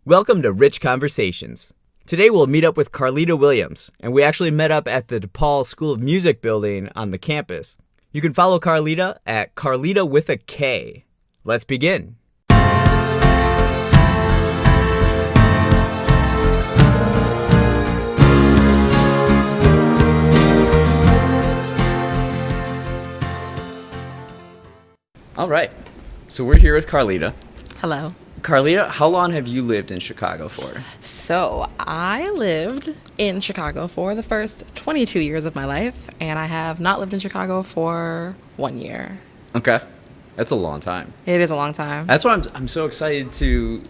Welcome to Rich Conversations. Today we'll meet up with Karlita Williams, and we actually met up at the DePaul School of Music building on the campus. You can follow Karlita at Karlita with a K. Let's begin. All right, so we're here with Karlita. Hello. Karlita, how long have you lived in Chicago for? So I lived in Chicago for the first 22 years of my life, and I have not lived in Chicago for 1 year. Okay, that's a long time. It is a long time. That's why I'm so excited to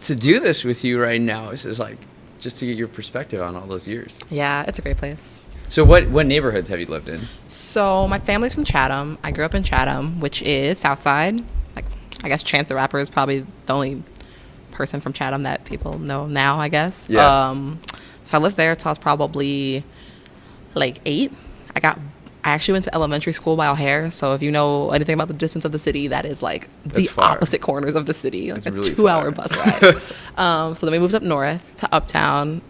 do this with you right now. This is like just to get your perspective on all those years. Yeah, it's a great place. So what neighborhoods have you lived in? So my family's from Chatham. I grew up in Chatham, which is South Side. Like, I guess Chance the Rapper is probably the only person from Chatham that people know now, I guess. Yeah. So I lived there till I was probably like 8. I actually went to elementary school by O'Hare. So if you know anything about the distance of the city, that is like the opposite corners of the city. Like That's a really 2-hour bus ride. So then we moved up north to Uptown.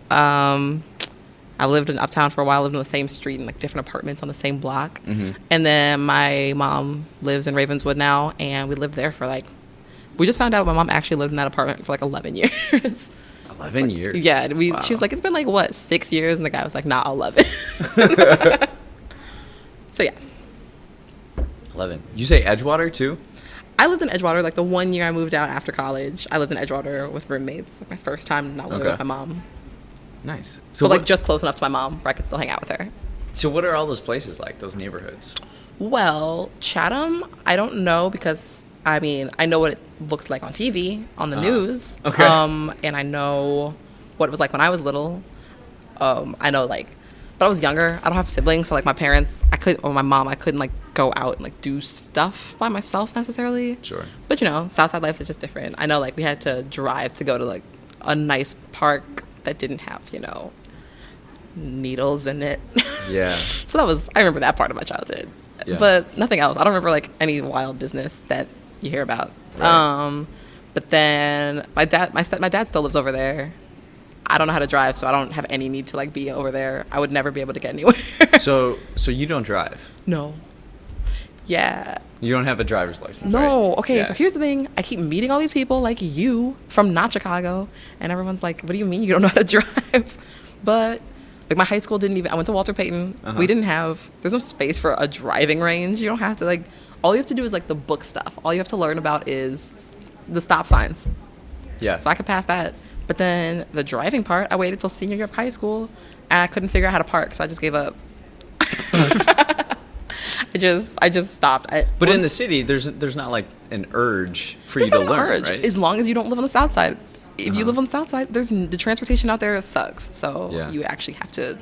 I lived in Uptown for a while, lived on the same street in like different apartments on the same block. Mm-hmm. And then my mom lives in Ravenswood now, and we lived there for like, we just found out my mom actually lived in that apartment for like 11 years. 11 years? Yeah. Wow. She was like, it's been like, what, 6 years? And the guy was like, nah, 11. So yeah. 11. Did you say Edgewater too? I lived in Edgewater like the 1 year I moved out after college. I lived in Edgewater with roommates. Like my first time not living with my mom. Nice. So like just close enough to my mom where I could still hang out with her. So what are all those places like, those neighborhoods? Well, Chatham, I don't know because, I mean, I know what it looks like on TV, on the news. Okay. And I know what it was like when I was little. I know like, but I was younger. I don't have siblings. So like my parents, my mom, I couldn't like go out and like do stuff by myself necessarily. Sure. But you know, Southside life is just different. I know like we had to drive to go to like a nice park that didn't have, you know, needles in it. Yeah. So I remember that part of my childhood. Yeah. But nothing else. I don't remember like any wild business that you hear about. Right. But then my dad still lives over there. I don't know how to drive, so I don't have any need to like be over there. I would never be able to get anywhere. So you don't drive? No. Yeah. You don't have a driver's license, No. right? Okay, So here's the thing. I keep meeting all these people like you from not Chicago, and everyone's like, what do you mean you don't know how to drive? But like my high school I went to Walter Payton. Uh-huh. There's no space for a driving range. You don't have to all you have to do is like the book stuff. All you have to learn about is the stop signs. Yeah. So I could pass that. But then the driving part, I waited till senior year of high school, and I couldn't figure out how to park, so I just gave up. I just stopped. But in the city, there's not like an urge for you to learn, right? As long as you don't live on the south side. If you live on the south side, the transportation out there sucks. So you actually have to.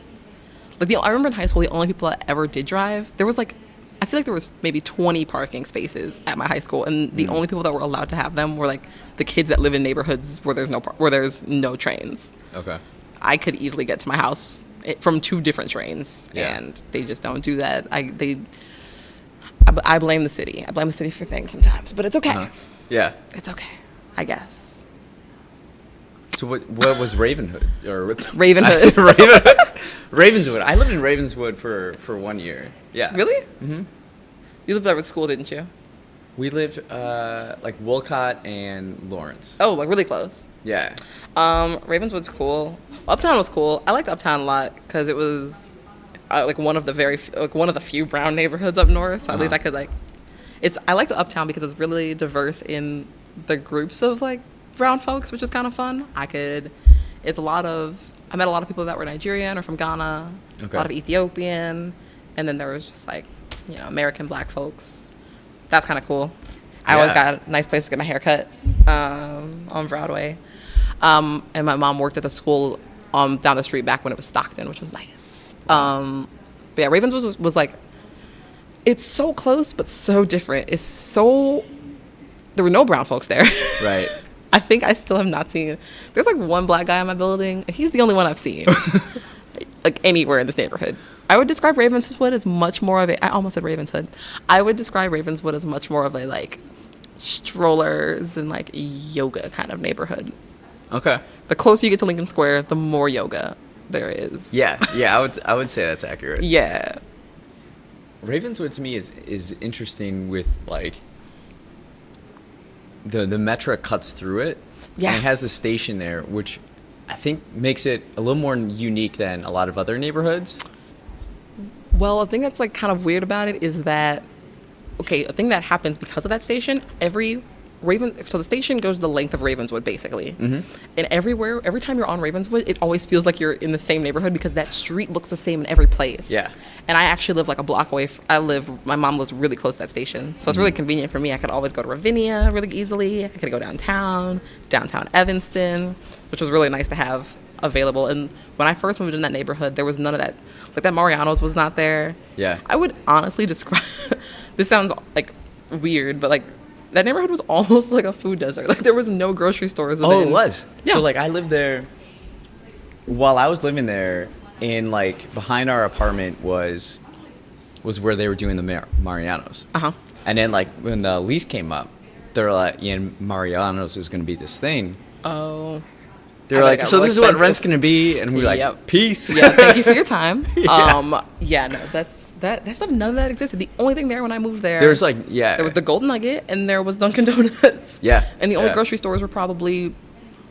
I remember in high school, the only people that ever did drive, there was I feel like there was maybe 20 parking spaces at my high school, and the only people that were allowed to have them were like the kids that live in neighborhoods where there's no trains. Okay. I could easily get to my house from 2 different trains, and they just don't do that. I blame the city. I blame the city for things sometimes, but it's okay. Uh-huh. Yeah. It's okay, I guess. So what was Ravenhood? Ravenhood. Ravenswood. I lived in Ravenswood for 1 year. Yeah. Really? Mm-hmm. You lived there with school, didn't you? We lived like Wolcott and Lawrence. Oh, like really close. Yeah. Ravenswood's cool. Uptown was cool. I liked Uptown a lot because it was like one of the few brown neighborhoods up north. So at least I could I liked Uptown because it's really diverse in the groups of like brown folks, which is kind of fun. I met a lot of people that were Nigerian or from Ghana, a lot of Ethiopian, and then there was just like, you know, American black folks. That's kind of cool. I always got a nice place to get my hair cut on Broadway. And my mom worked at the school down the street back when it was Stockton, which was nice. But yeah, Ravenswood was like, it's so close but so different. There were no brown folks there. Right. I think I still have not seen. There's like one black guy in my building, and he's the only one I've seen. Like anywhere in this neighborhood. I would describe Ravenswood as much more of I almost said Ravenswood. I would describe Ravenswood as much more of a like strollers and like yoga kind of neighborhood. Okay. The closer you get to Lincoln Square, the more yoga there is. Yeah. I would say that's accurate. Yeah. Ravenswood to me is interesting with like the Metra cuts through it. Yeah. And it has the station there, which I think makes it a little more unique than a lot of other neighborhoods. Well, a thing that's like kind of weird about it is that, okay, a thing that happens because of that station, so the station goes the length of Ravenswood basically. Mm-hmm. And every time you're on Ravenswood, it always feels like you're in the same neighborhood because that street looks the same in every place. Yeah. And I actually live like a block away. My mom lives really close to that station. So it's really convenient for me. I could always go to Ravinia really easily. I could go downtown Evanston, which was really nice to have available. And when I first moved in that neighborhood, there was none of that. Like that Mariano's was not there. Yeah. I would honestly describe, this sounds like weird, but like that neighborhood was almost like a food desert. Like there was no grocery stores within. Oh, it was. Yeah. So like I lived there while I was living there, and like behind our apartment was where they were doing the Mariano's. Uh-huh. And then like when the lease came up, they're like, Mariano's is going to be this thing. Oh. They're like, so this is what rent's going to be, and we're like, peace. Yeah, thank you for your time. Yeah. No, that stuff, none of that existed. The only thing there when I moved there, There's like, yeah. there was the Golden Nugget and there was Dunkin' Donuts. Yeah. And the only Yeah. grocery stores were probably,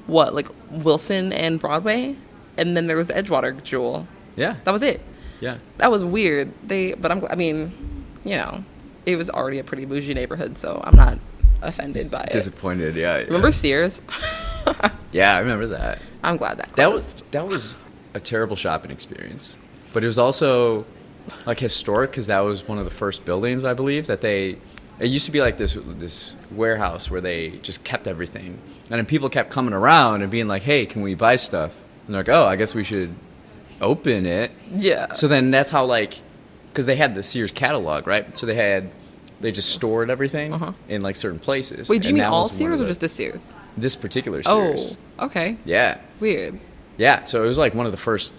like Wilson and Broadway, and then there was the Edgewater Jewel. Yeah. That was it. Yeah. That was weird. It was already a pretty bougie neighborhood, so I'm not offended by it. Disappointed, yeah. Remember Sears? Yeah, I remember that. I'm glad that That closed. was a terrible shopping experience, but it was also like historic because that was one of the first buildings, I believe, that it used to be like this warehouse where they just kept everything, and then people kept coming around and being like, hey, can we buy stuff? And they're like, oh, I guess we should open it. Yeah. So then that's how, like, because they had the Sears catalog, right? So they just stored everything in like certain places. Wait, do you And mean that all was one of Sears or the- just this Sears? this particular Sears? Oh, okay. Yeah. Weird. Yeah, so it was like one of the first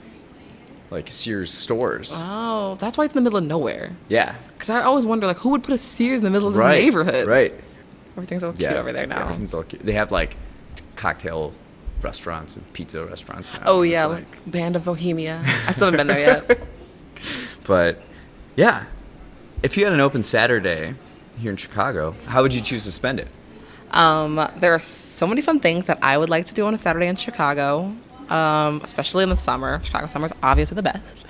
like Sears stores. Oh, that's why it's in the middle of nowhere. Yeah. Because I always wonder, like, who would put a Sears in the middle of this Right. neighborhood? Right. Everything's all cute over there now. Everything's all cute. They have like cocktail restaurants and pizza restaurants now. Oh, It's yeah, like Band of Bohemia. I still haven't been there yet. But yeah, if you had an open Saturday here in Chicago, how would you choose to spend it? There are so many fun things that I would like to do on a Saturday in Chicago, especially in the summer. Chicago summer is obviously the best.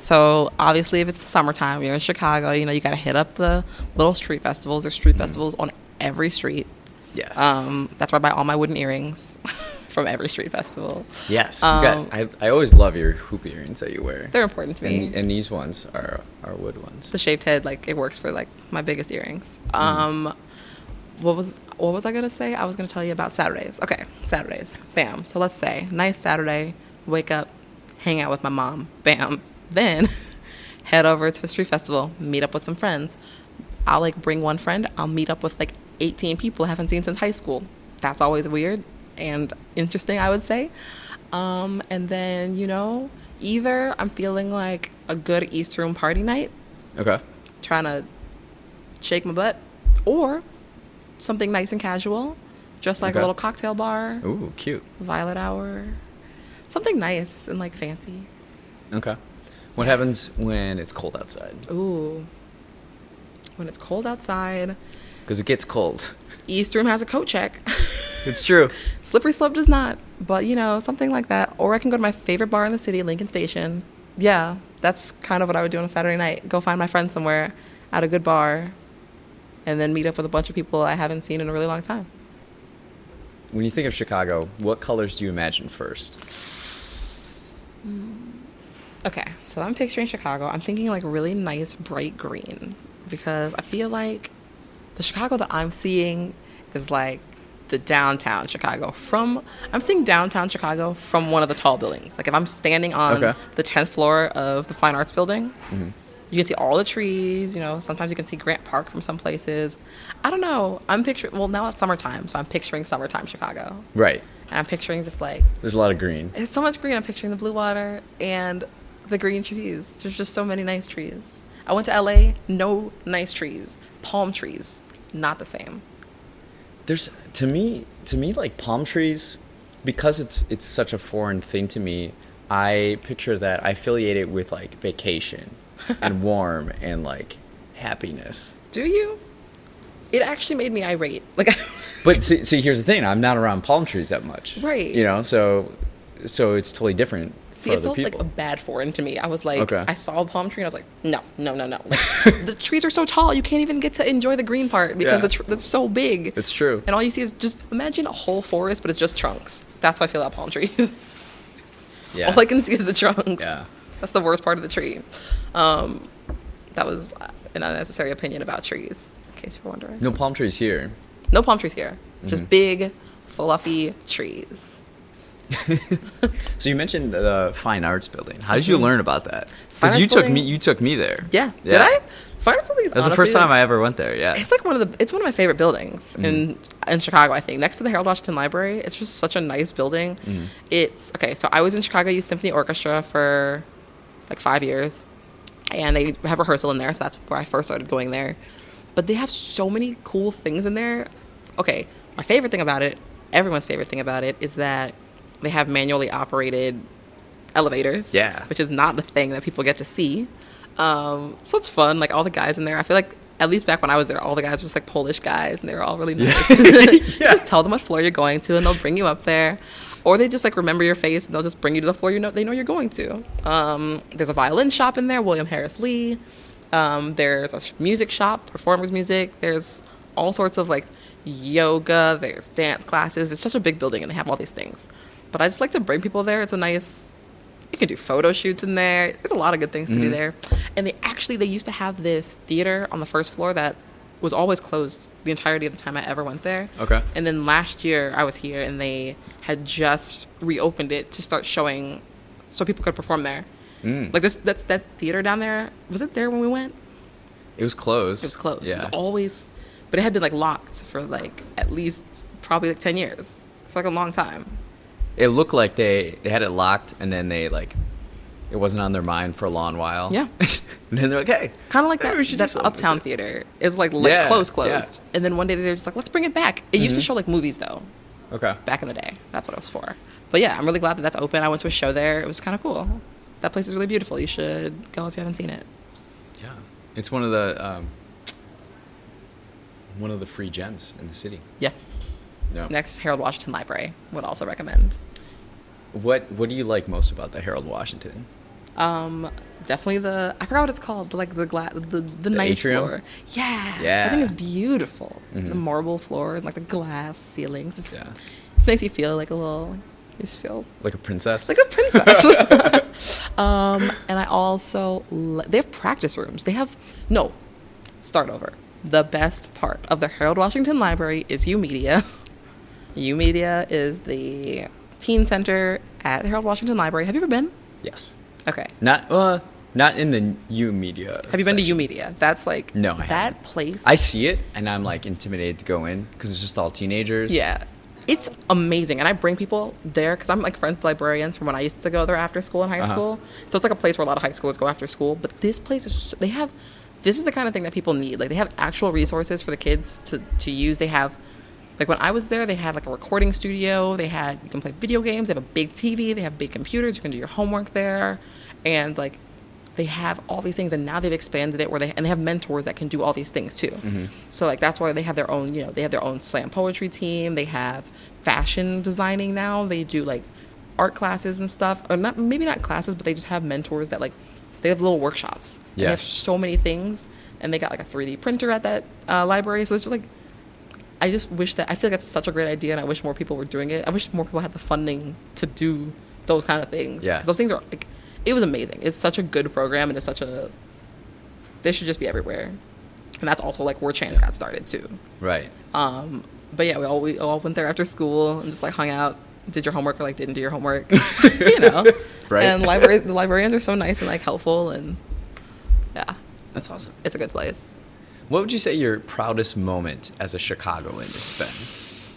So obviously if it's the summertime, you're in Chicago, you got to hit up the little street festivals. There's street festivals on every street. Yeah. That's where I buy all my wooden earrings from every street festival. Yes. I always love your hoop earrings that you wear. They're important to me. And these ones are wood ones. The shaved head, like, it works for like my biggest earrings. What was I gonna say? I was gonna tell you about Saturdays. Okay, Saturdays. Bam. So let's say nice Saturday, wake up, hang out with my mom. Bam. Then head over to a street festival, meet up with some friends. I'll like bring one friend. I'll meet up with like 18 people I haven't seen since high school. That's always weird and interesting, I would say. And then, either I'm feeling like a good East Room party night, Okay. trying to shake my butt, or something nice and casual, just like Okay. a little cocktail bar, Ooh, cute. violet hour, something nice and like fancy. Okay. What happens when it's cold outside? Ooh. When it's cold outside, Because it gets cold. East Room has a coat check. It's true. Slippery Slope does not, but something like that. Or I can go to my favorite bar in the city, Lincoln Station. Yeah, that's kind of what I would do on a Saturday night. Go find my friend somewhere at a good bar, and then meet up with a bunch of people I haven't seen in a really long time. When you think of Chicago, what colors do you imagine first? Okay, so I'm picturing Chicago. I'm thinking like really nice bright green, because I feel like the Chicago that I'm seeing is like the downtown Chicago. I'm seeing downtown Chicago from one of the tall buildings. Like if I'm standing on Okay. the 10th floor of the Fine Arts Building, you can see all the trees. Sometimes you can see Grant Park from some places. I don't know. Now it's summertime, so I'm picturing summertime Chicago. Right. And I'm picturing just like, There's a lot of green. there's so much green. I'm picturing the blue water and the green trees. There's just so many nice trees. I went to LA, no nice trees. Palm trees, not the same. There's to me like palm trees, because it's such a foreign thing to me. I picture that, I affiliate it with like vacation and warm and like happiness. Do you? It actually made me irate. Like, But see, here's the thing. I'm not around palm trees that much. Right. You know, so it's totally different see, for it other felt people. like a bad foreign to me. I was like, Okay. I saw a palm tree and I was like, no. Like, the trees are so tall, you can't even get to enjoy the green part because Yeah. that's so big. It's true. And all you see is just imagine a whole forest, but it's just trunks. That's how I feel about palm trees. Yeah. All I can see is the trunks. Yeah. That's the worst part of the tree. That was an unnecessary opinion about trees, in case you're wondering. No palm trees here. No palm trees here. Just big, fluffy trees. So you mentioned the fine arts building. How did you learn about that? Fine Because you arts took building? me. You took me there. Yeah. Did I? Fine arts building is That was the honestly, first time like, I ever went there. Yeah. It's like it's one of my favorite buildings in Chicago, I think. Next to the Harold Washington Library. It's just such a nice building. It's okay, so I was in Chicago Youth Symphony Orchestra for like 5 years. And they have rehearsal in there, so that's where I first started going there. But they have so many cool things in there. Okay, my favorite thing about it, everyone's favorite thing about it, is that they have manually operated elevators. Yeah. Which is not the thing that people get to see. So it's fun. Like, all the guys in there, I feel like, at least back when I was there, all the guys were just like Polish guys, and they were all really nice. You just tell them what floor you're going to, and they'll bring you up there. Or they just like remember your face, and they'll just bring you to the floor they know you're going to. There's a violin shop in there, William Harris Lee. There's a music shop, performers music. There's all sorts of like yoga. There's dance classes. It's such a big building, and they have all these things. But I just like to bring people there. It's a nice. You can do photo shoots in there. There's a lot of good things to do there. And they used to have this theater on the first floor that was always closed the entirety of the time I ever went there. Okay. And then last year I was here, and they had just reopened it to start showing, so people could perform there. Like that theater down there. Was it there when we went? It was closed. It was closed. Yeah. It's always, but it had been like locked for like at least probably like 10 years, for like a long time. It looked like they had it locked, and then they like, it wasn't on their mind for a long while. Yeah. And then they're like, hey. Kind of like maybe we should do that something with Uptown it. Theater is like Yeah, closed. yeah. And then one day they're just like, let's bring it back. It used to show like movies though, Okay. back in the day. That's what it was for. But yeah, I'm really glad that that's open. I went to a show there. It was kind of cool. That place is really beautiful. You should go if you haven't seen it. Yeah. It's one of the free gems in the city. Yeah. Yeah. Next, Harold Washington Library would also recommend. What do you like most about the Harold Washington? Definitely I forgot what it's called, like the nice atrium? floor. Yeah. Yeah. I think it's beautiful. The marble floor and like the glass ceilings. Yeah. It makes you feel like you just feel Like a princess? like a princess. And I also they have practice rooms. Start over. The best part of the Harold Washington Library is U Media. U Media is the teen center at the Harold Washington Library. Have you ever been? Yes. Okay. Not in the U Media. Have you been to U section. Media? That's like No, I that haven't. place. I see it, and I'm like intimidated to go in because it's just all teenagers. Yeah. It's amazing. And I bring people there because I'm like friends with librarians from when I used to go there after school in high school. So it's like a place where a lot of high schoolers go after school. But this place this is the kind of thing that people need. Like, they have actual resources for the kids to use. They have, like, when I was there, they had like a recording studio. You can play video games. They have a big TV. They have big computers. You can do your homework there. And like, they have all these things, and now they've expanded it where they have mentors that can do all these things too. So like, that's why they have their own, they have their own slam poetry team. They have fashion designing now. They do like art classes and stuff, or maybe not classes, but they just have mentors that like, they have little workshops. And Yeah. they have so many things, and they got like a 3D printer at that library. So it's just like, I just wish I feel like that's such a great idea, and I wish more people were doing it. I wish more people had the funding to do those kind of things. Yeah. Because those things are like, it was amazing. It's such a good program, and they should just be everywhere. And that's also like where Chance got started too. Right. But yeah, we all went there after school and just like hung out, did your homework or like didn't do your homework, Right. And the librarians are so nice and like helpful, and yeah, That's awesome. it's a good place. What would you say your proudest moment as a Chicagoan has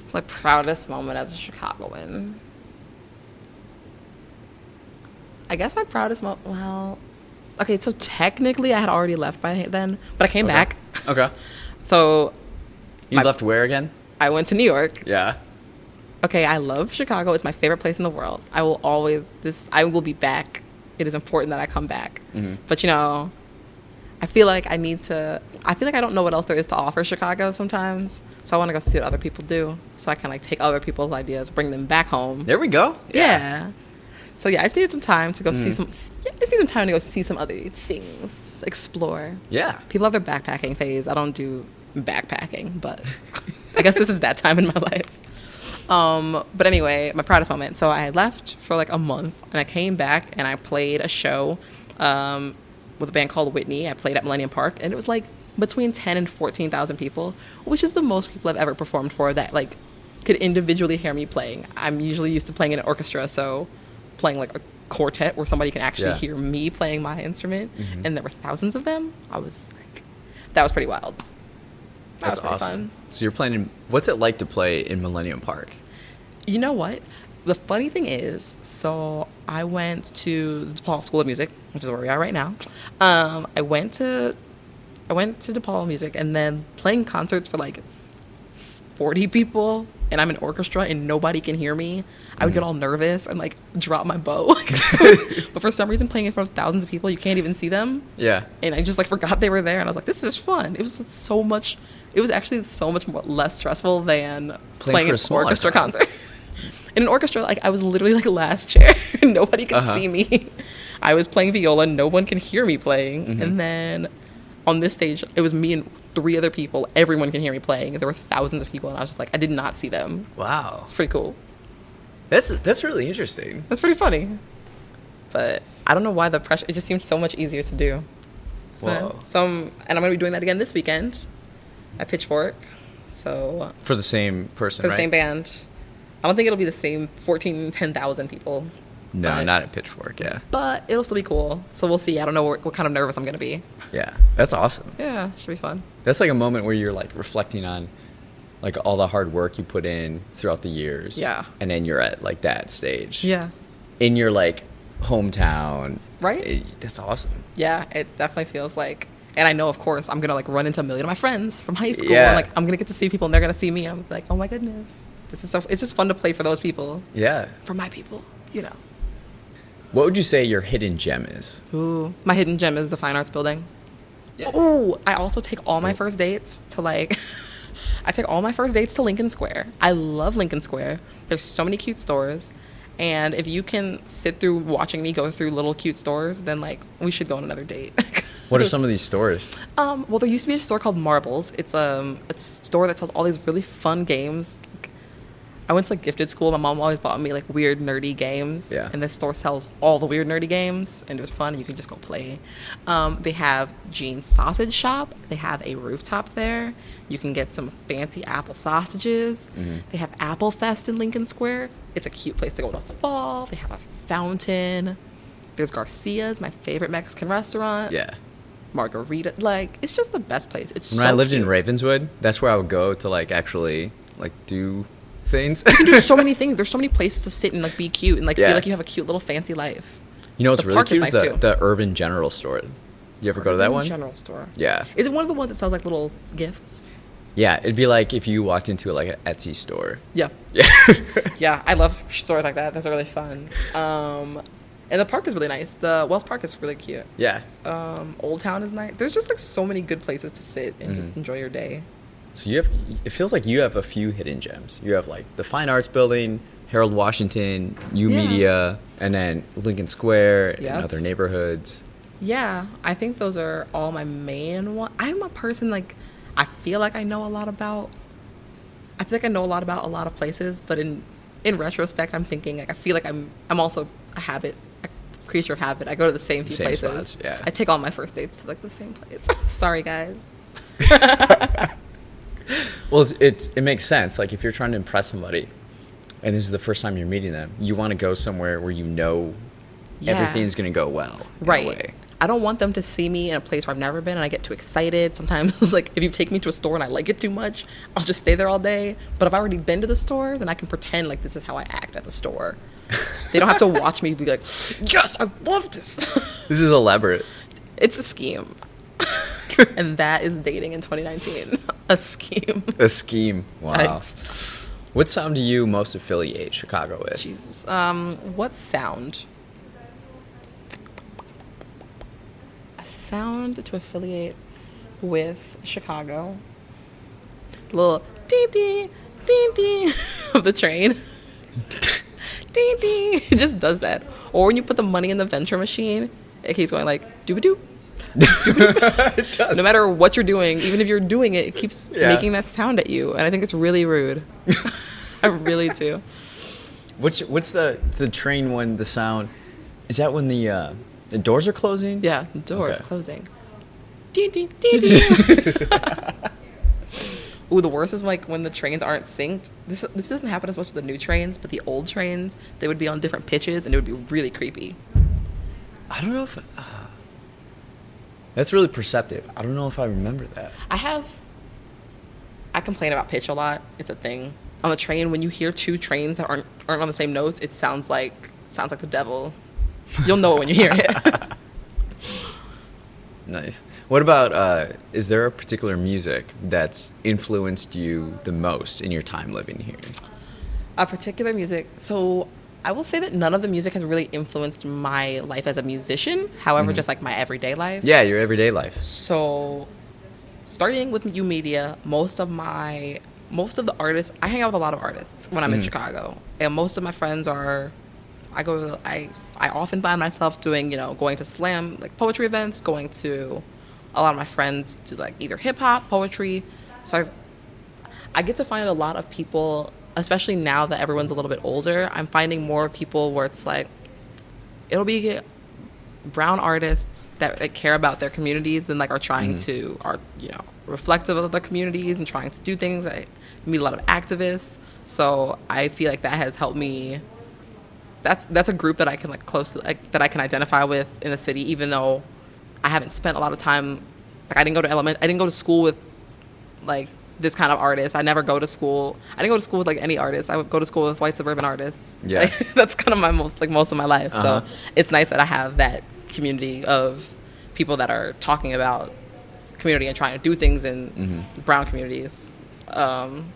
been? My proudest moment as a Chicagoan. I guess my proudest moment. Well, okay, so technically I had already left by then, but I came back. Okay. So You left where again? I went to New York. Yeah. Okay, I love Chicago. It's my favorite place in the world. I will be back. It is important that I come back. Mm-hmm. But, I feel like I don't know what else there is to offer Chicago sometimes. So I want to go see what other people do. So I can like take other people's ideas, bring them back home. There we go. Yeah. So yeah, I just needed some time to go see some. Yeah, I just need some time to go see some other things, explore. Yeah. People have their backpacking phase. I don't do backpacking, but I guess this is that time in my life. But anyway, my proudest moment. So I left for like a month, and I came back and I played a show with a band called Whitney. I played at Millennium Park, and it was like between 10 and 14,000 people, which is the most people I've ever performed for that like could individually hear me playing. I'm usually used to playing in an orchestra, so playing like a quartet where somebody can actually hear me playing my instrument, and there were thousands of them. I was like, that was pretty wild. That's awesome. Fun. So you're playing in, what's it like to play in Millennium Park? You know what? The funny thing is, so I went to the DePaul School of Music, which is where we are right now. I went to DePaul Music, and then playing concerts for like 40 people, and I'm an orchestra and nobody can hear me. I would get all nervous and like drop my bow. But for some reason, playing in front of thousands of people, you can't even see them. Yeah. And I just like forgot they were there, and I was like, this is fun. It was actually so much more less stressful than playing an orchestra concert. In an orchestra, like I was literally like last chair. Nobody could see me. I was playing viola. No one can hear me playing. And then on this stage, it was me and 3 other people. Everyone can hear me playing. There were thousands of people, and I was just like, I did not see them. Wow. It's pretty cool. That's really interesting. That's pretty funny. But I don't know why the pressure, it just seems so much easier to do. Whoa. And I'm going to be doing that again this weekend at Pitchfork. So for the same person, for the same band. I don't think it'll be the same 10,000 people. No, not at Pitchfork, yeah. But it'll still be cool. So we'll see. I don't know what kind of nervous I'm going to be. Yeah, that's awesome. Yeah, should be fun. That's like a moment where you're like reflecting on like all the hard work you put in throughout the years. Yeah. And then you're at like that stage. Yeah. In your like hometown. Right? That's awesome. Yeah, it definitely feels like, and I know, of course, I'm going to like run into a million of my friends from high school. Yeah. And, like I'm going to get to see people, and they're going to see me. I'm like, oh my goodness. This is so, it's just fun to play for those people. Yeah. For my people, What would you say your hidden gem is? Ooh, my hidden gem is the Fine Arts Building. Yeah. Ooh, I also take all my first dates to like, I take all my first dates to Lincoln Square. I love Lincoln Square. There's so many cute stores. And if you can sit through watching me go through little cute stores, then like we should go on another date. What are some of these stores? Well, there used to be a store called Marbles. It's a store that sells all these really fun games. I went to like gifted school. My mom always bought me like weird nerdy games. Yeah. And this store sells all the weird nerdy games, and it was fun. You could just go play. They have Gene's Sausage Shop. They have a rooftop there. You can get some fancy apple sausages. They have Apple Fest in Lincoln Square. It's a cute place to go in the fall. They have a fountain. There's Garcia's, my favorite Mexican restaurant. Yeah. Margarita, like it's just the best place. It's when I lived in Ravenswood, that's where I would go to like actually like do things. You can do so many things. There's so many places to sit and like be cute and like feel like you have a cute little fancy life. You know what's really cute is the Urban General Store. You ever go to that one? General Store. Yeah. Is it one of the ones that sells like little gifts? Yeah, it'd be like if you walked into like an Etsy store. Yeah. Yeah. Yeah, I love stores like that. That's really fun. And the park is really nice. The Wells Park is really cute. Yeah. Old Town is nice. There's just like so many good places to sit and just enjoy your day. So it feels like you have a few hidden gems. You have like the Fine Arts Building, Harold Washington, Media, and then Lincoln Square and other neighborhoods. Yeah, I think those are all my main ones. I'm a person like, I feel like I know a lot about a lot of places, but in retrospect, I'm thinking like I feel like I'm also a creature of habit. I go to the same few places. Spots, yeah. I take all my first dates to like the same place. Sorry, guys. Well, it makes sense. Like if you're trying to impress somebody, and this is the first time you're meeting them, you want to go somewhere where you know everything's going to go well. Right. I don't want them to see me in a place where I've never been and I get too excited. Sometimes, like, if you take me to a store and I like it too much, I'll just stay there all day. But if I've already been to the store, then I can pretend like this is how I act at the store. They don't have to watch me be like, yes, I love this. This is elaborate. It's a scheme. And that is dating in 2019. A scheme. A scheme. Wow. Yikes. What sound do you most affiliate Chicago with? Jesus. What sound? A sound to affiliate with Chicago. Little dee dee dee dee of the train. Dee dee. It just does that. Or when you put the money in the venture machine, it keeps going like dooba doo. It does. No matter what you're doing, even if you're doing it, it keeps making that sound at you, and I think it's really rude. I really do. What's the train one? The sound is that when the doors are closing? Yeah, the doors closing. Dee, dee, dee, dee. Ooh, the worst is like when the trains aren't synced. This doesn't happen as much with the new trains, but the old trains, they would be on different pitches, and it would be really creepy. I don't know if that's really perceptive. I don't know if I remember that. I complain about pitch a lot. It's a thing on the train. When you hear two trains that aren't on the same notes, it sounds like the devil. You'll know it when you hear it. Nice. What about, is there a particular music that's influenced you the most in your time living here? A particular music. So I will say that none of the music has really influenced my life as a musician. However, just like my everyday life. Yeah, your everyday life. So starting with U Media, most of the artists, I hang out with a lot of artists when I'm in Chicago. And most of my friends I often find myself doing, going to slam, like poetry events, going to a lot of my friends to like either hip hop, poetry. So I get to find a lot of people, especially now that everyone's a little bit older. I'm finding more people where it's like, it'll be brown artists that care about their communities and like are trying to, are, reflective of their communities and trying to do things. I meet a lot of activists. So I feel like that has helped me. That's a group that I can like that I can identify with in the city, even though I haven't spent a lot of time. Like I didn't go to school with like this kind of artist. I never go to school. I didn't go to school with like any artist. I would go to school with white suburban artists. Yeah, like, that's kind of my most of my life. So it's nice that I have that community of people that are talking about community and trying to do things in brown communities, and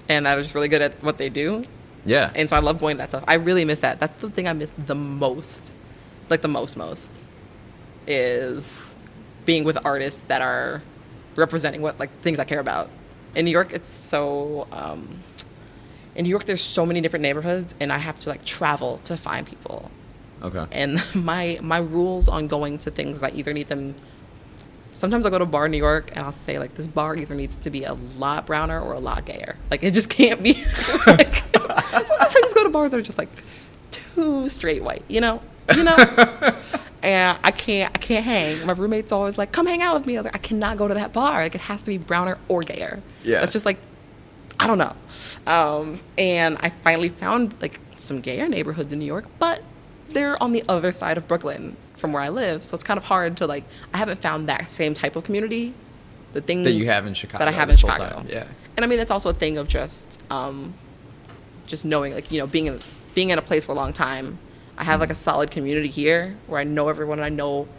that are just really good at what they do. Yeah. And so I love going to that stuff. I really miss that. That's the thing I miss the most. Like the most is being with artists that are representing what like things I care about. In New York, it's so in New York there's so many different neighborhoods and I have to like travel to find people. Okay. And my rules on going to things, I either need them. Sometimes I'll go to a bar in New York and I'll say like this bar either needs to be a lot browner or a lot gayer. Like it just can't be like, sometimes I just go to bars that are just like too straight white, you know? And I can't hang. My roommate's always like, come hang out with me. I was like, I cannot go to that bar. Like it has to be browner or gayer. Yeah. That's just like, I don't know. And I finally found like some gayer neighborhoods in New York, but they're on the other side of Brooklyn from where I live, so it's kind of hard to like. I haven't found that same type of community, the things that you have in Chicago. That I have in Chicago. Time. Yeah, and I mean it's also a thing of just knowing like being in a place for a long time. I have like a solid community here where I know everyone, and I know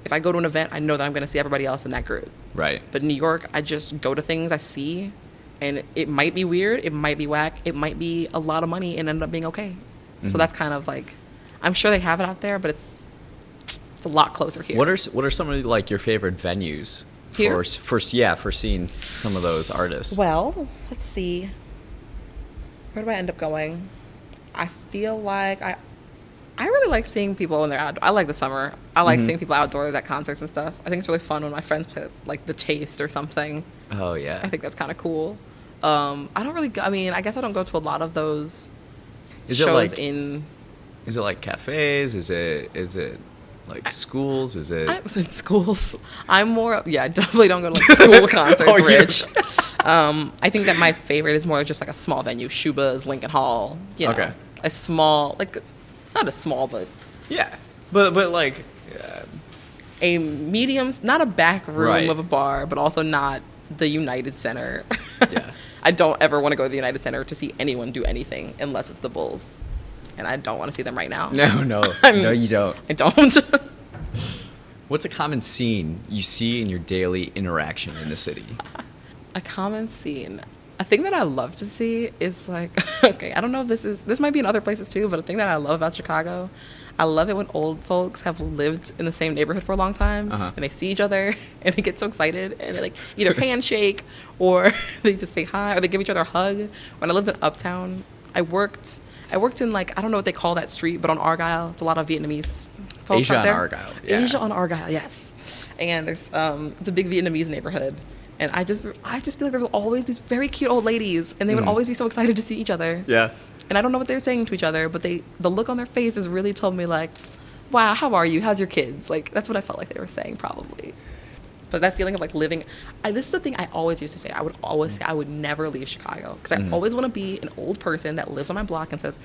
if I go to an event, I know that I'm going to see everybody else in that group. Right. But in New York, I just go to things I see, and it might be weird, it might be whack, it might be a lot of money, and end up being okay. So that's kind of like, I'm sure they have it out there, but it's a lot closer here. What are some of like your favorite venues here? for seeing some of those artists? Well, let's see. Where do I end up going? I feel like I really like seeing people when they're out. I like the summer. I like seeing people outdoors at concerts and stuff. I think it's really fun when my friends play like The Taste or something. Oh yeah. I think that's kind of cool. I don't really. I guess I don't go to a lot of those shows in. Is it like cafes? Is it like schools? Is it? In schools. I'm more. Yeah, I definitely don't go to like school concerts, Rich. I think that my favorite is more just like a small venue. Shuba's, Lincoln Hall. Okay. A small, like, not a small, but. Yeah, but like. A medium, not a back room Right. of a bar, but also not the United Center. Yeah. I don't ever want to go to the United Center to see anyone do anything unless it's the Bulls. And I don't want to see them right now. No, no, you don't. I don't. What's a common scene you see in your daily interaction in the city? A common scene. A thing that I love to see is like, okay, I don't know if this might be in other places too, but a thing that I love about Chicago, I love it when old folks have lived in the same neighborhood for a long time and they see each other and they get so excited and they like either handshake or they just say hi or they give each other a hug. When I lived in Uptown, I worked in like, I don't know what they call that street, but on Argyle, it's a lot of Vietnamese folks Asia out there. on Argyle. Yeah. Asia on Argyle, yes. And there's it's a big Vietnamese neighborhood. And I just feel like there's always these very cute old ladies, and they would always be so excited to see each other. Yeah. And I don't know what they're saying to each other, but the look on their faces really told me like, wow, how are you? How's your kids? Like, that's what I felt like they were saying probably. But that feeling of like living, this is the thing I always used to say. I would always say I would never leave Chicago because I always want to be an old person that lives on my block and says,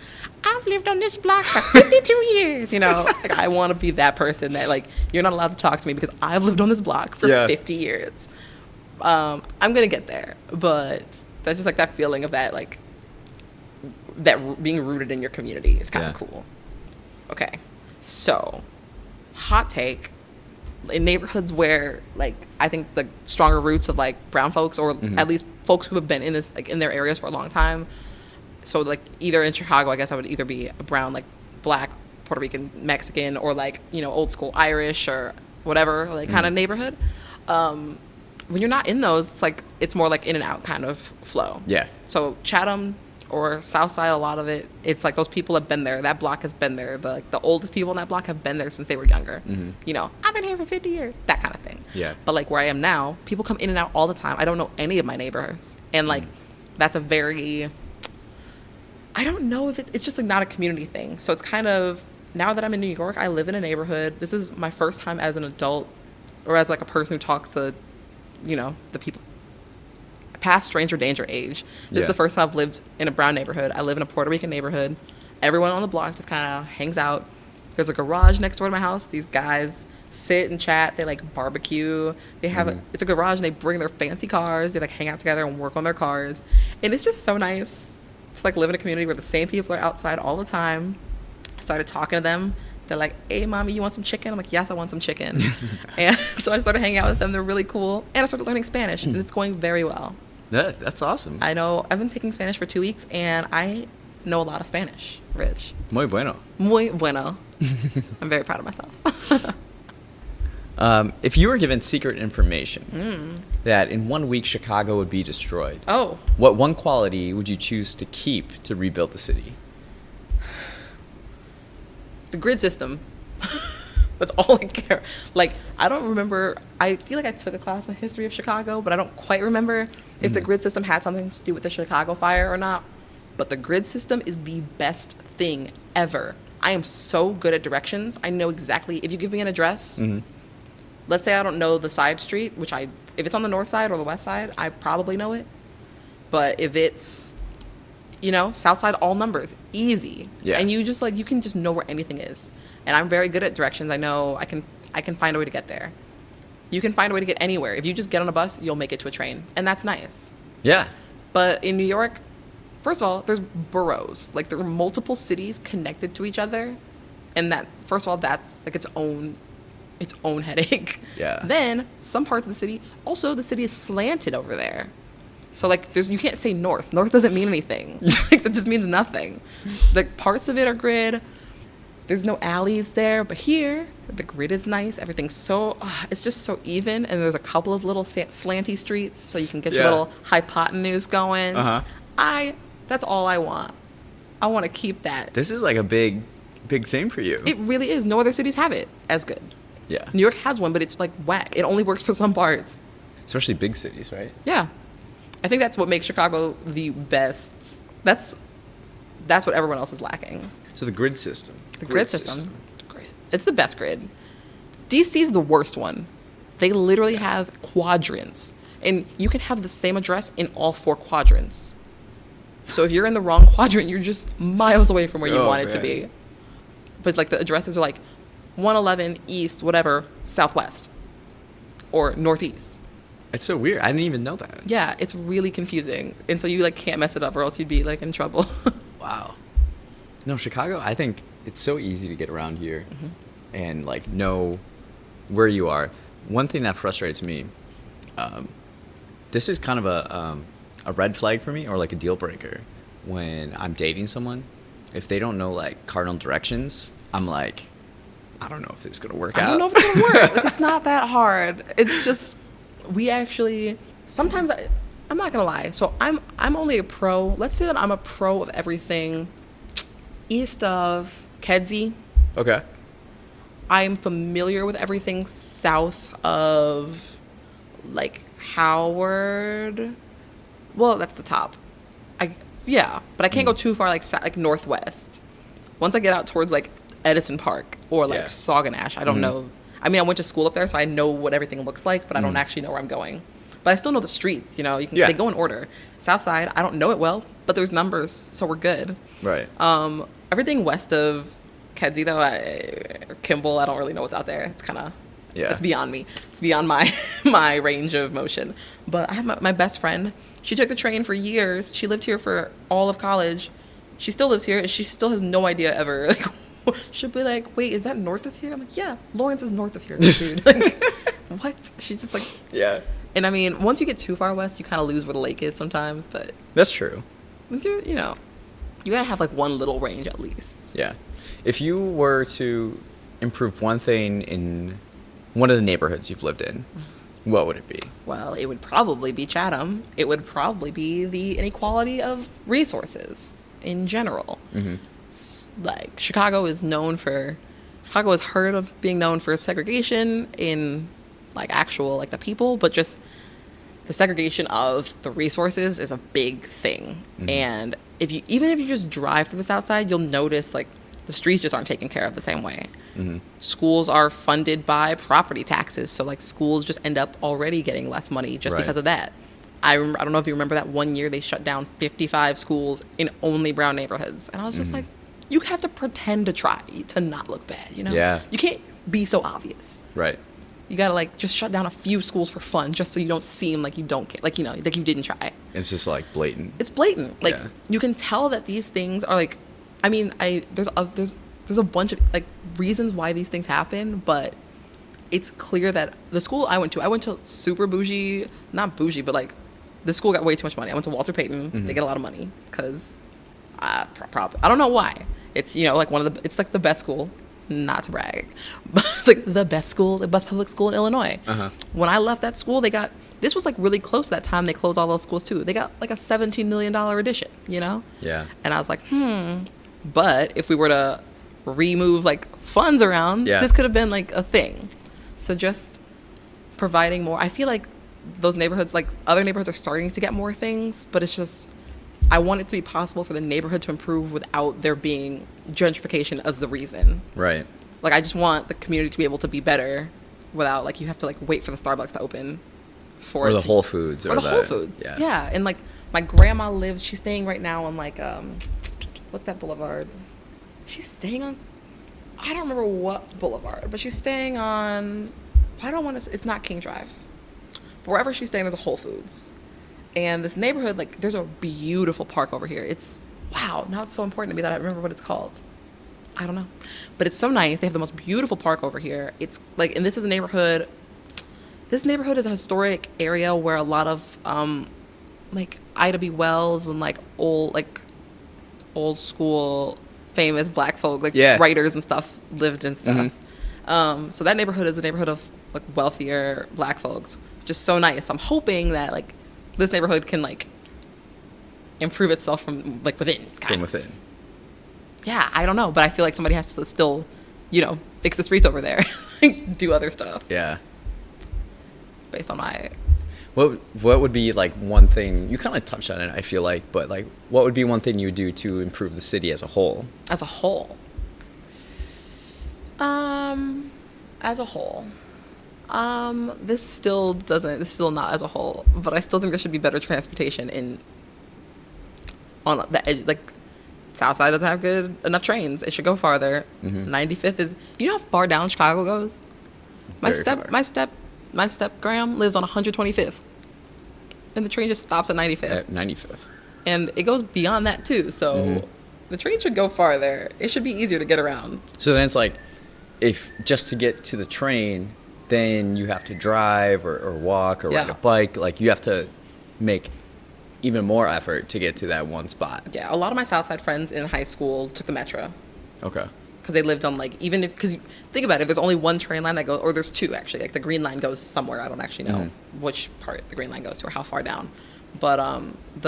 I've lived on this block for 52 years. You know, like I want to be that person that like, you're not allowed to talk to me because I've lived on this block for 50 years. I'm going to get there, but that's just like that feeling of that, like that being rooted in your community is kind of cool. Okay. So hot take. In neighborhoods where like I think the stronger roots of like brown folks or at least folks who have been in this like in their areas for a long time, so like either in Chicago I guess I would either be a brown like black Puerto Rican Mexican or like you know old school Irish or whatever like kind of neighborhood. When you're not in those, it's like it's more like in and out kind of flow. Yeah. So Chatham or South Side, a lot of it, it's like those people have been there. That block has been there. The oldest people in that block have been there since they were younger. You know, I've been here for 50 years, that kind of thing. Yeah. But like where I am now, people come in and out all the time. I don't know any of my neighbors. And like, that's a very, I don't know if it's just like not a community thing. So it's kind of, now that I'm in New York, I live in a neighborhood. This is my first time as an adult or as like a person who talks to, you know, the people past stranger danger age. This is the first time I've lived in a brown neighborhood. I live in a Puerto Rican neighborhood. Everyone on the block just kind of hangs out. There's a garage next door to my house. These guys sit and chat. They like barbecue. They have it's a garage and they bring their fancy cars. They like hang out together and work on their cars. And it's just so nice to like live in a community where the same people are outside all the time. I started talking to them. They're like, hey, mommy, you want some chicken? I'm like, yes, I want some chicken. And so I started hanging out with them. They're really cool. And I started learning Spanish, and it's going very well. Yeah, that's awesome. I know. I've been taking Spanish for 2 weeks, and I know a lot of Spanish, Rich. Muy bueno. Muy bueno. I'm very proud of myself. If you were given secret information that in 1 week Chicago would be destroyed, what one quality would you choose to keep to rebuild the city? The grid system. That's all I care. Like, I don't remember. I feel like I took a class in the history of Chicago, but I don't quite remember if the grid system had something to do with the Chicago fire or not. But the grid system is the best thing ever. I am so good at directions. I know exactly, if you give me an address, let's say I don't know the side street, if it's on the north side or the west side, I probably know it. But if it's, you know, south side, all numbers, easy. Yeah. And you just like, you can just know where anything is. And I'm very good at directions. I know I can find a way to get there. You can find a way to get anywhere. If you just get on a bus, you'll make it to a train. And that's nice. Yeah. But in New York, first of all, there's boroughs. Like, there are multiple cities connected to each other. And that, first of all, that's like its own headache. Yeah. Then, some parts of the city, also the city is slanted over there. So, like, you can't say north. North doesn't mean anything. Like, that just means nothing. Like, parts of it are grid. There's no alleys there, but here, the grid is nice. Everything's so, it's just so even. And there's a couple of little slanty streets, so you can get your little hypotenuse going. That's all I want. I want to keep that. This is like a big thing for you. It really is. No other cities have it as good. Yeah. New York has one, but it's like whack. It only works for some parts. Especially big cities, right? Yeah. I think that's what makes Chicago the best. That's what everyone else is lacking. So the grid system. The grid system. It's the best grid. DC's the worst one. They literally have quadrants. And you can have the same address in all 4 quadrants. So if you're in the wrong quadrant, you're just miles away from where you want it to be. But like the addresses are like 111 east, whatever, southwest. Or northeast. It's so weird. I didn't even know that. Yeah, it's really confusing. And so you like can't mess it up or else you'd be like in trouble. Wow. No, Chicago, I think it's so easy to get around here and like know where you are. One thing that frustrates me, this is kind of a red flag for me, or like a deal breaker when I'm dating someone. If they don't know like cardinal directions, I'm like, I don't know if this is gonna work out. I don't know if it's gonna work. Like, it's not that hard. It's just we actually sometimes I'm not gonna lie. So I'm only a pro. Let's say that I'm a pro of everything east of Kedzie. Okay. I'm familiar with everything south of like Howard. Well, that's the top. But I can't go too far like northwest. Once I get out towards like Edison Park or like Sauganash, I don't know. I mean, I went to school up there, so I know what everything looks like, but I don't actually know where I'm going. But I still know the streets, you know. They go in order. South side, I don't know it well, but there's numbers, so we're good. Right. Everything west of Kedzie, though, or Kimball, I don't really know what's out there. It's kind of, it's beyond me. It's beyond my my range of motion. But I have my best friend. She took the train for years. She lived here for all of college. She still lives here, and she still has no idea ever. Like, she'll be like, wait, is that north of here? I'm like, yeah, Lawrence is north of here, dude. Like, what? She's just like, yeah. And I mean, once you get too far west, you kind of lose where the lake is sometimes, but. That's true. Once you gotta have like one little range at least. Yeah. If you were to improve one thing in one of the neighborhoods you've lived in, what would it be? Well, it would probably be Chatham. It would probably be the inequality of resources in general. Mm-hmm. Like, Chicago is heard of being known for segregation in like actual like the people, but just the segregation of the resources is a big thing. Mm-hmm. And even if you just drive through the South Side, you'll notice like the streets just aren't taken care of the same way. Mm-hmm. Schools are funded by property taxes, so like schools just end up already getting less money just because of that. I don't know if you remember that one year they shut down 55 schools in only brown neighborhoods, and I was just like, you have to pretend to try to not look bad, you know? Yeah. You can't be so obvious. Right. You gotta like just shut down a few schools for fun, just so you don't seem like you don't care, like, you know, like you didn't try. It's just like blatant. It's blatant. Like you can tell that these things are like, I mean, there's a bunch of like reasons why these things happen, but it's clear that the school I went to super bougie, not bougie, but like the school got way too much money. I went to Walter Payton. Mm-hmm. They get a lot of money because I don't know why. It's, you know, like it's like the best school. Not to brag, but it's like the best school, the best public school in Illinois. Uh-huh. When I left that school, this was like really close to that time. They closed all those schools too. They got like a $17 million addition, you know? Yeah. And I was like, but if we were to remove like funds around, this could have been like a thing. So just providing more. I feel like those neighborhoods, like other neighborhoods, are starting to get more things, but it's just, I want it to be possible for the neighborhood to improve without there being gentrification as the reason. Right. Like, I just want the community to be able to be better without, like, you have to, like, wait for the Starbucks to open for or the Whole Foods. Or the Whole Foods. Yeah. And, like, my grandma she's staying right now on, like, what's that boulevard? She's staying on, I don't remember what boulevard, but she's staying on, it's not King Drive. But wherever she's staying, there's a Whole Foods. And this neighborhood, like, there's a beautiful park over here. It's, wow, now it's so important to me that I remember what it's called. I don't know. But it's so nice. They have the most beautiful park over here. It's, like, and this is a neighborhood. This neighborhood is a historic area where a lot of, like, Ida B. Wells and, like, old school famous black folk, like, writers and stuff lived and stuff. Mm-hmm. So that neighborhood is a neighborhood of, like, wealthier black folks. Just so nice. I'm hoping that, like, this neighborhood can, like, improve itself from, like, within. From within. Yeah, I don't know. But I feel like somebody has to still, you know, fix the streets over there. Like, do other stuff. Yeah. Based on my... What would be, like, one thing... You kind of touched on it, I feel like. But, like, what would be one thing you would do to improve the city as a whole? As a whole? As a whole... this is still not as a whole, but I still think there should be better transportation on the edge. Like, Southside doesn't have good enough trains. It should go farther. Mm-hmm. 95th is, you know how far down Chicago goes? My step Graham lives on 125th, and the train just stops at 95th. At 95th, and it goes beyond that too. So the train should go farther. It should be easier to get around. So then it's like, if just to get to the train, then you have to drive or walk or ride a bike. Like, you have to make even more effort to get to that one spot. Yeah, a lot of my South Side friends in high school took the Metro. Okay. Because they lived on, like, even if, because think about it, if there's only one train line that goes, or there's two actually, like the Green Line goes somewhere, I don't actually know which part the Green Line goes to or how far down. But if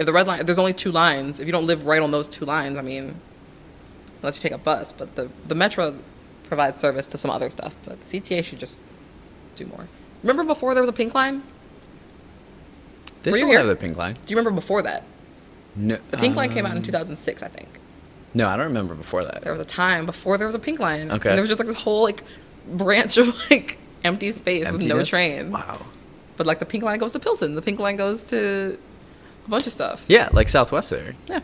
the Red Line, if there's only two lines, if you don't live right on those two lines, I mean, unless you take a bus, but the Metro provides service to some other stuff, but the CTA should just do more. Remember before there was a Pink Line? They Were you still here? have the Pink Line. Do you remember before that? No. The Pink Line came out in 2006, I think. No, I don't remember before that. There was a time before there was a Pink Line. Okay. And there was just like this whole like branch of like empty space with no Emptiness? train. Wow. But like the Pink Line goes to Pilsen. The Pink Line goes to a bunch of stuff. Yeah, like Southwest there. Yeah.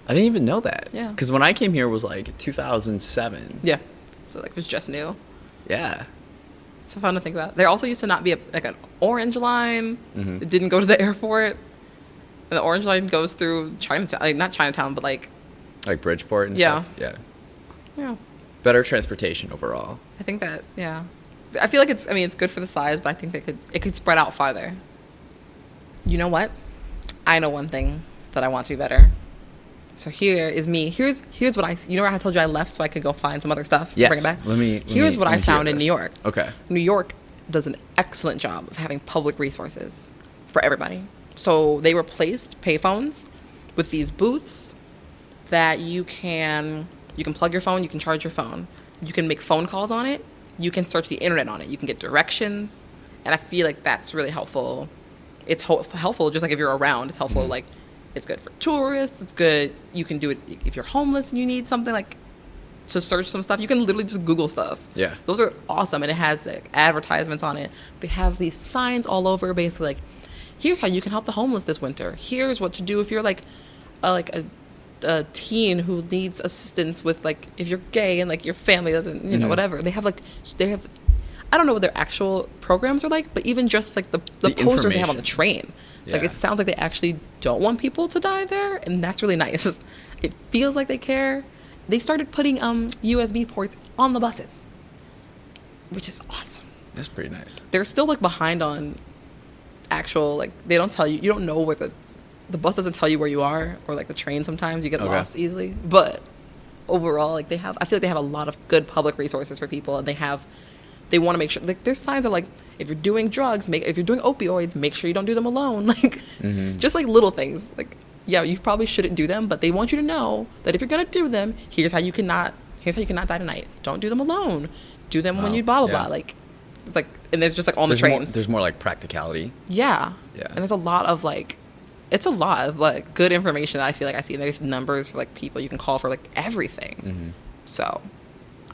I didn't even know that. Yeah. Because when I came here was like 2007. Yeah. So like it was just new. Yeah. It's so fun to think about. There also used to not be like an orange line. Mhm. It didn't go to the airport. And the orange line goes through Chinatown. Like not Chinatown, but like Like Bridgeport and Yeah. stuff. Yeah. yeah. Better transportation overall. I think that yeah. I feel like it's good for the size, but I think it could spread out farther. You know what? I know one thing that I want to be better. So here is me. Here's what you know where I told you I left so I could go find some other stuff. Yes. Bring it back. Here's What I found in New York. Okay. New York does an excellent job of having public resources for everybody. So they replaced payphones with these booths that you can plug your phone, you can charge your phone, you can make phone calls on it, you can search the internet on it, you can get directions, and I feel like that's really helpful. It's helpful just like if you're around. It's helpful like it's good for tourists. It's good. You can do it if you're homeless and you need something like to search some stuff. You can literally just Google stuff. Yeah. Those are awesome, and it has like advertisements on it. They have these signs all over, basically like, here's how you can help the homeless this winter. Here's what to do if you're like a teen who needs assistance with like if you're gay and like your family doesn't know whatever. They have I don't know what their actual programs are like, but even just like the posters they have on the train. Like Yeah. it sounds like they actually don't want people to die there, and that's really nice. It feels like they care. They started putting USB ports on the buses, which is awesome. That's pretty nice. They're still like behind on actual like they don't tell you. You don't know where the bus doesn't tell you where you are, or like the train sometimes you get lost easily. But overall, like I feel like they have a lot of good public resources for people, and they want to make sure like there's signs that like if you're doing drugs, if you're doing opioids, make sure you don't do them alone. Like just like little things. Like yeah, you probably shouldn't do them, but they want you to know that if you're gonna do them, here's how you cannot die tonight. Don't do them alone. Do them when you blah blah blah. Like it's like and there's just like on the trains. There's more like practicality. Yeah. Yeah. And there's a lot of like good information that I feel like I see. And there's numbers for like people you can call for like everything. So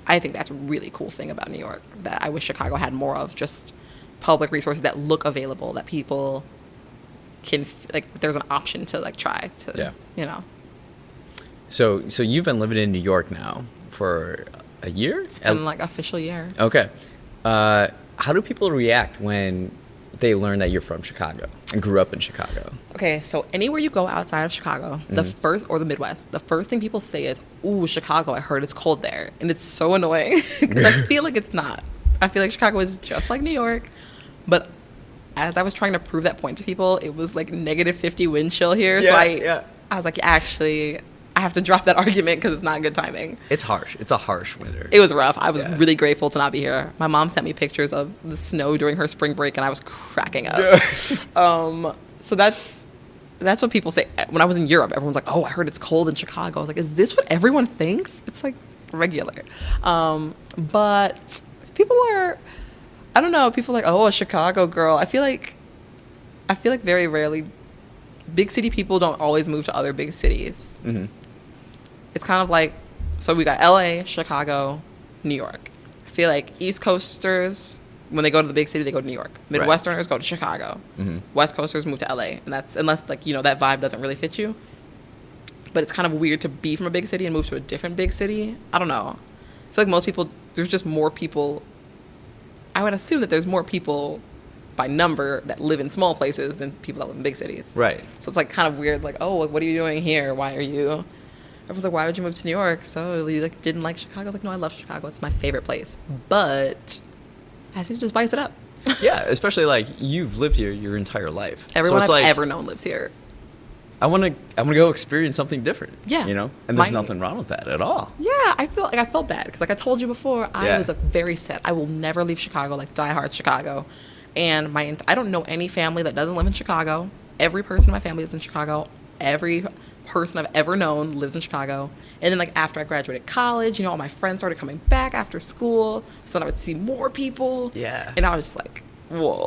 I think that's a really cool thing about New York that I wish Chicago had more of, just public resources that look available that people can like there's an option to like try to So you've been living in New York now for a year? It's been like official year. Okay. How do people react when they learn that you're from Chicago and grew up in Chicago? Okay, so anywhere you go outside of Chicago, the first, or the Midwest, the first thing people say is, ooh, Chicago, I heard it's cold there. And it's so annoying because I feel like it's not. I feel like Chicago is just like New York. But as I was trying to prove that point to people, it was like -50 wind chill here. So I was like, actually, I have to drop that argument because it's not good timing. It's harsh. It's a harsh winter. It was rough. I was really grateful to not be here. My mom sent me pictures of the snow during her spring break, and I was cracking up. So that's what people say. When I was in Europe, everyone's like, oh, I heard it's cold in Chicago. I was like, is this what everyone thinks? It's like regular. But people are, I don't know, people are like, oh, a Chicago girl. I feel like very rarely big city people don't always move to other big cities. It's kind of like, so we got LA, Chicago, New York. I feel like East Coasters, when they go to the big city, they go to New York. Midwesterners go to Chicago. West Coasters move to LA. And that's, unless like, that vibe doesn't really fit you. But it's kind of weird to be from a big city and move to a different big city. I don't know. I feel like most people, there's just more people. I would assume that there's more people by number that live in small places than people that live in big cities. Right. So it's like kind of weird, like, oh, what are you doing here? Why are you? Everyone's like, why would you move to New York? So you didn't like Chicago? I was like, no, I love Chicago. It's my favorite place. But I think just spice it up. Yeah, especially like you've lived here your entire life. Everyone so I've it's like, ever known lives here. I want to go experience something different. Yeah. You know? And there's nothing wrong with that at all. Yeah, I felt bad because like I told you before, I was very set. I will never leave Chicago, like diehard Chicago. And I don't know any family that doesn't live in Chicago. Every person in my family is in Chicago. Every person I've ever known lives in Chicago. And then like after I graduated college, you know, all my friends started coming back after school. So then I would see more people. Yeah. And I was just like, whoa.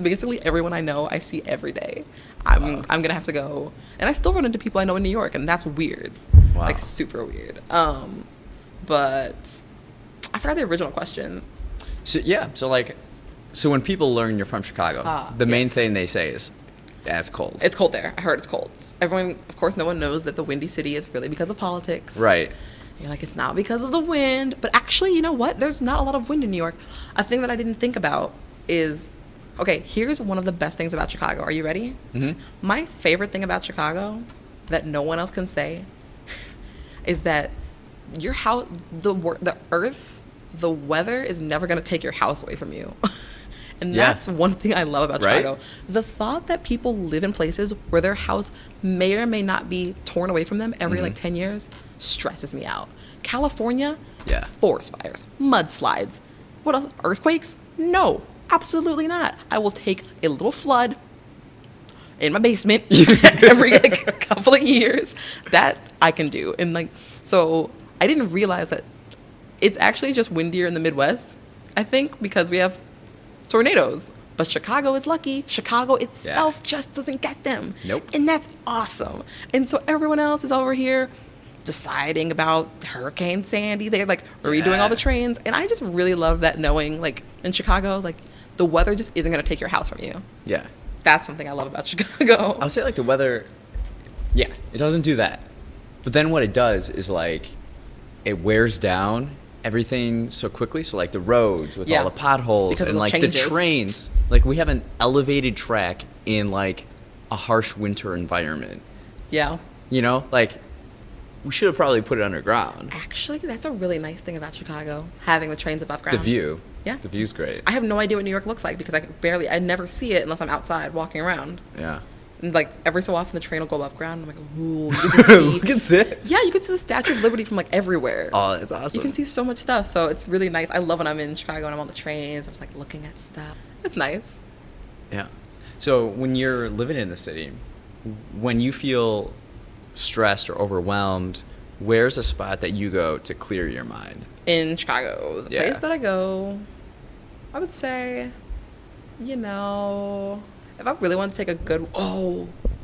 Basically everyone I know I see every day. I'm gonna have to go. And I still run into people I know in New York, and that's weird. Wow. Like super weird. But I forgot the original question. So when people learn you're from Chicago, the main thing they say is, yeah, it's cold. It's cold there. I heard it's cold. Everyone, of course, no one knows that the Windy City is really because of politics. Right. You're like, it's not because of the wind. But actually, you know what? There's not a lot of wind in New York. A thing that I didn't think about is, okay, here's one of the best things about Chicago. Are you ready? Mm-hmm. My favorite thing about Chicago that no one else can say is that your house, the earth, the weather is never going to take your house away from you. And that's one thing I love about Chicago. The thought that people live in places where their house may or may not be torn away from them every like 10 years stresses me out. California, forest fires, mudslides. What else? Earthquakes? No, absolutely not. I will take a little flood in my basement every like, couple of years. That I can do. And like, so I didn't realize that it's actually just windier in the Midwest, I think, because we have tornadoes. But Chicago is lucky. Chicago itself just doesn't get them. Nope. And that's awesome. And so everyone else is over here deciding about Hurricane Sandy. They're like redoing all the trains. And I just really love that, knowing like in Chicago, like the weather just isn't going to take your house from you. Yeah. That's something I love about Chicago. I would say like the weather, it doesn't do that. But then what it does is like it wears down everything so quickly. So like the roads with all the potholes because and like changes. the trains, like we have an elevated track in like a harsh winter environment. Yeah. You know, like we should have probably put it underground. Actually, that's a really nice thing about Chicago, having the trains above ground. The view. Yeah. The view's great. I have no idea what New York looks like because I never see it unless I'm outside walking around. Yeah. And like every so often the train will go above ground. I'm like, ooh, you get to see. Look at this. Yeah, you can see the Statue of Liberty from like everywhere. Oh, that's awesome. You can see so much stuff. So it's really nice. I love when I'm in Chicago and I'm on the trains. I'm just like looking at stuff. It's nice. Yeah. So when you're living in the city, when you feel stressed or overwhelmed, where's a spot that you go to clear your mind? In Chicago, the place that I go, I would say, you know, if I really want to take a good,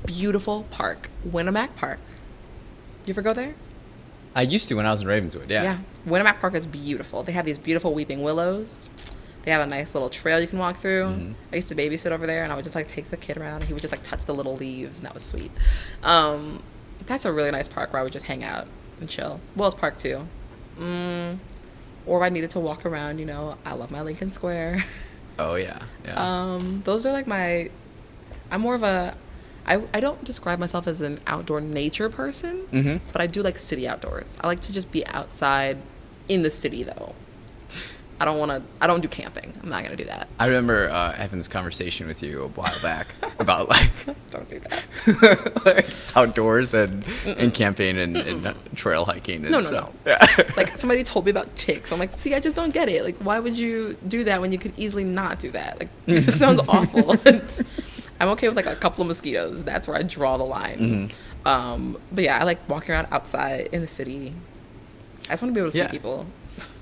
beautiful park, Winnemac Park. You ever go there? I used to when I was in Ravenswood, Yeah. Winnemac Park is beautiful. They have these beautiful weeping willows. They have a nice little trail you can walk through. Mm-hmm. I used to babysit over there, and I would just like take the kid around, and he would just like touch the little leaves, and that was sweet. That's a really nice park where I would just hang out and chill. Wells Park too. Or if I needed to walk around, you know, I love my Lincoln Square. Oh yeah. Those are like I'm more of I don't describe myself as an outdoor nature person, but I do like city outdoors. I like to just be outside in the city though. I don't do camping. I'm not gonna do that. I remember having this conversation with you a while back about like don't do that. like outdoors and camping and trail hiking and stuff. No. Like somebody told me about ticks. I'm like, see, I just don't get it. Like, why would you do that when you could easily not do that? Like, this sounds awful. I'm okay with like a couple of mosquitoes. That's where I draw the line. But yeah, I like walking around outside in the city. I just want to be able to see people.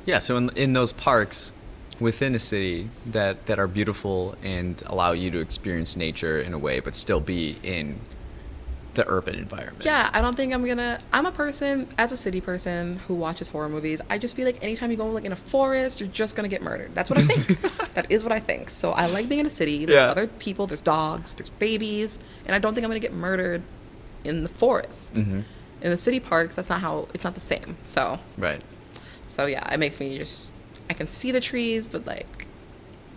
Yeah, so in those parks within a city that are beautiful and allow you to experience nature in a way, but still be in the urban environment. Yeah, I don't think I'm a person, as a city person who watches horror movies, I just feel like anytime you go like in a forest, you're just going to get murdered. That's what I think. That is what I think. So I like being in a city. There's other people, there's dogs, there's babies, and I don't think I'm going to get murdered in the forest. In the city parks, it's not the same. So. Right. So yeah, it makes me I can see the trees, but like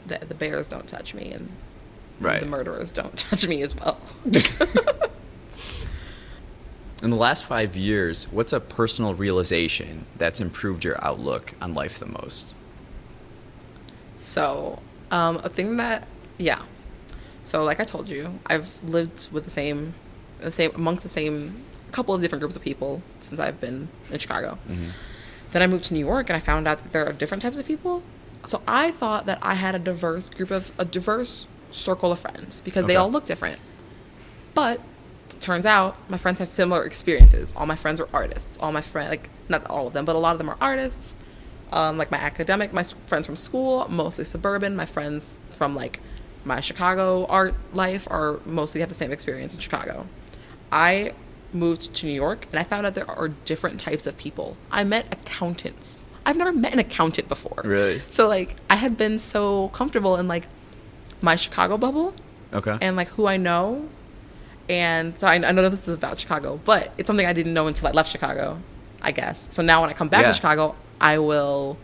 the bears don't touch me, and the murderers don't touch me as well. In the last 5 years, what's a personal realization that's improved your outlook on life the most? So A thing that, yeah. So like I told you, I've lived with the same amongst the same couple of different groups of people since I've been in Chicago. Mm-hmm. Then I moved to New York and I found out that there are different types of people. So I thought that I had a diverse circle of friends because they all look different. But it turns out my friends have similar experiences. All my friends are artists. All my friends, like not all of them, but a lot of them are artists. Like my friends from school, mostly suburban. My friends from like my Chicago art life are mostly have the same experience in Chicago. I moved to New York and I found out there are different types of people. I met accountants. I've never met an accountant before. Really? So like I had been so comfortable in like my Chicago bubble. Okay. And like who I know. And so I know this is about Chicago, but it's something I didn't know until I left Chicago, I guess. So now when I come back to Chicago, I'll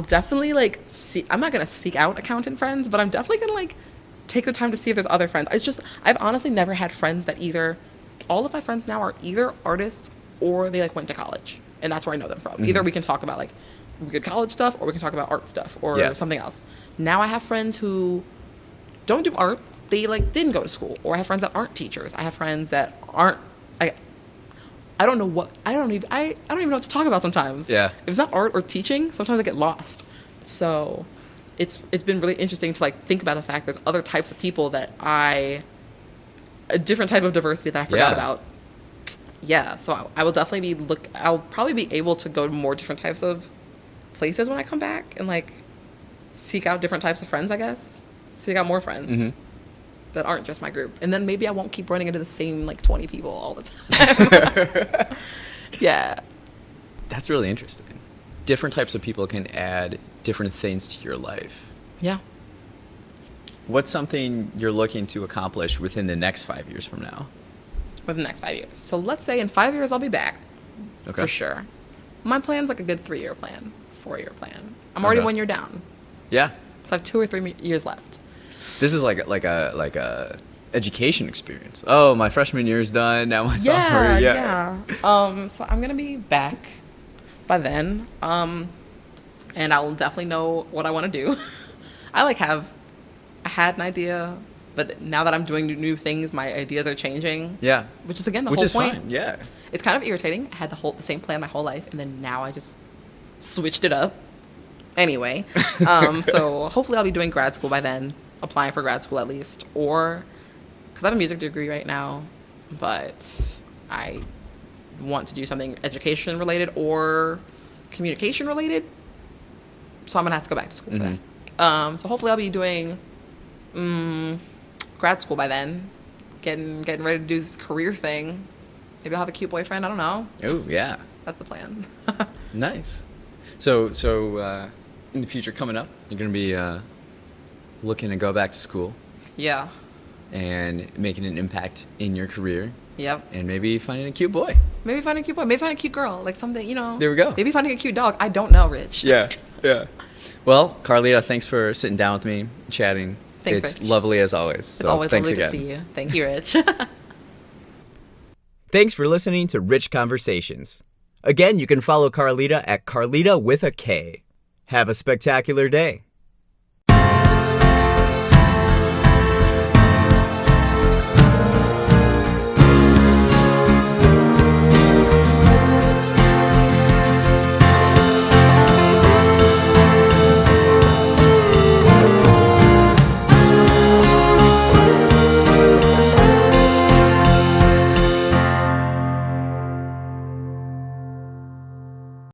definitely like see. I'm not gonna seek out accountant friends, but I'm definitely gonna like take the time to see if there's other friends. It's just I've honestly never had friends that all of my friends now are either artists or they like went to college, and that's where I know them from. Mm-hmm. Either we can talk about like good college stuff, or we can talk about art stuff, or something else. Now I have friends who don't do art. They like didn't go to school, or I have friends that aren't teachers. I have friends that aren't. I don't even know what to talk about sometimes. Yeah. If it's not art or teaching, sometimes I get lost. So it's been really interesting to like think about the fact there's other types of people that a different type of diversity that I forgot about. Yeah. So I will definitely I'll probably be able to go to more different types of places when I come back and like seek out different types of friends, I guess. Seek out more friends. Mm-hmm. That aren't just my group. And then maybe I won't keep running into the same like 20 people all the time. Yeah. That's really interesting. Different types of people can add different things to your life. Yeah. What's something you're looking to accomplish within the next 5 years from now? Within the next 5 years. So let's say in 5 years I'll be back. Okay. For sure. My plan's like a good 3-year plan, 4-year plan. I'm already 1 year down. Yeah. So I have 2 or 3 years left. This is like a education experience. Oh, my freshman year's done. Now my sophomore year. Yeah. So I'm gonna be back by then. And I'll definitely know what I want to do. I had an idea, but now that I'm doing new things, my ideas are changing. Yeah. Which is again the whole point. Which is fine. Yeah. It's kind of irritating. I had the same plan my whole life, and then now I just switched it up. Anyway, so hopefully I'll be doing grad school by then. Applying for grad school at least, or because I have a music degree right now, but I want to do something education related or communication related, so I'm gonna have to go back to school for that. So hopefully I'll be doing grad school by then, getting ready to do this career thing. Maybe I'll have a cute boyfriend. I don't know. Oh yeah, that's the plan. Nice. So in the future coming up, you're gonna be looking to go back to school. Yeah. And making an impact in your career. Yep. And maybe finding a cute boy. Maybe finding a cute girl. Like something, There we go. Maybe finding a cute dog. I don't know, Rich. Yeah. Well, Karlita, thanks for sitting down with me, chatting. Thanks, It's Rich. Lovely as always. It's always lovely to see you. Thank you, Rich. Thanks for listening to Rich Conversations. Again, you can follow Karlita at Karlita with a K. Have a spectacular day.